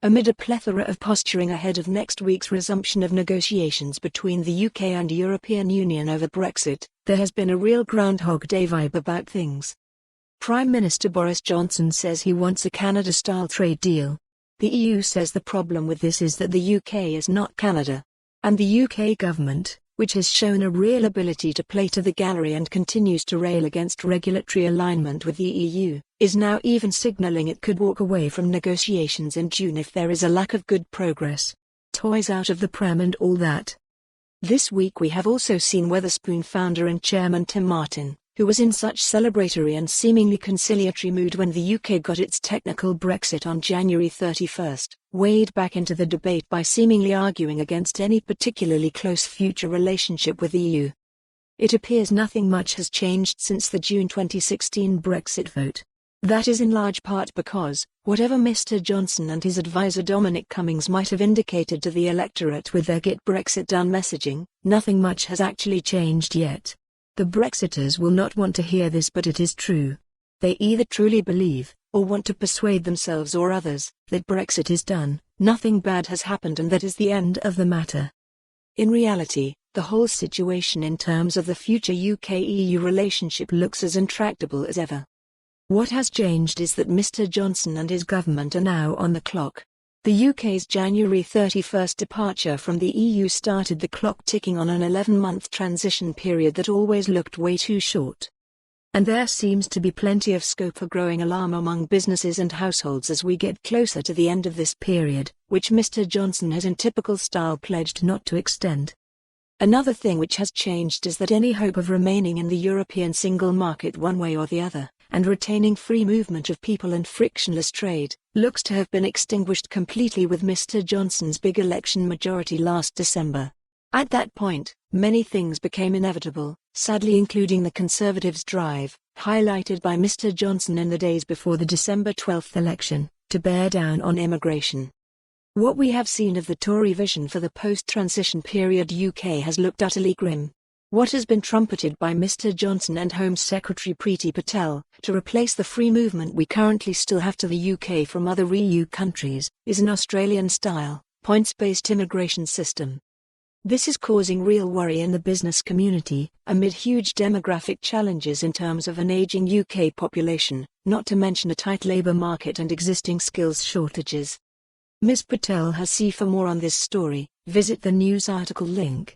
Amid a plethora of posturing ahead of next week's resumption of negotiations between the UK and European Union over Brexit, there has been a real Groundhog Day vibe about things. Prime Minister Boris Johnson says he wants a Canada-style trade deal. The EU says the problem with this is that the UK is not Canada. And the UK government, which has shown a real ability to play to the gallery and continues to rail against regulatory alignment with the EU, is now even signalling it could walk away from negotiations in June if there is a lack of good progress. Toys out of the pram and all that. This week we have also seen Wetherspoon founder and chairman Tim Martin, who was in such celebratory and seemingly conciliatory mood when the UK got its technical Brexit on January 31st, wade back into the debate by seemingly arguing against any particularly close future relationship with the EU. It appears nothing much has changed since the June 2016 Brexit vote. That is in large part because, whatever Mr. Johnson and his advisor Dominic Cummings might have indicated to the electorate with their Get Brexit Done messaging, nothing much has actually changed yet. The Brexiters will not want to hear this, but it is true. They either truly believe, or want to persuade themselves or others, that Brexit is done, nothing bad has happened and that is the end of the matter. In reality, the whole situation in terms of the future UK-EU relationship looks as intractable as ever. What has changed is that Mr. Johnson and his government are now on the clock. The UK's January 31st departure from the EU started the clock ticking on an 11-month transition period that always looked way too short. And there seems to be plenty of scope for growing alarm among businesses and households as we get closer to the end of this period, which Mr. Johnson has in typical style pledged not to extend. Another thing which has changed is that any hope of remaining in the European single market one way or the other, and retaining free movement of people and frictionless trade, looks to have been extinguished completely with Mr. Johnson's big election majority last December. At that point, many things became inevitable, sadly including the Conservatives' drive, highlighted by Mr. Johnson in the days before the December 12 election, to bear down on immigration. What we have seen of the Tory vision for the post-transition period UK has looked utterly grim. What has been trumpeted by Mr. Johnson and Home Secretary Priti Patel, to replace the free movement we currently still have to the UK from other EU countries, is an Australian-style, points-based immigration system. This is causing real worry in the business community, amid huge demographic challenges in terms of an aging UK population, not to mention a tight labour market and existing skills shortages. Ms. Patel has. See for more on this story, visit the news article link.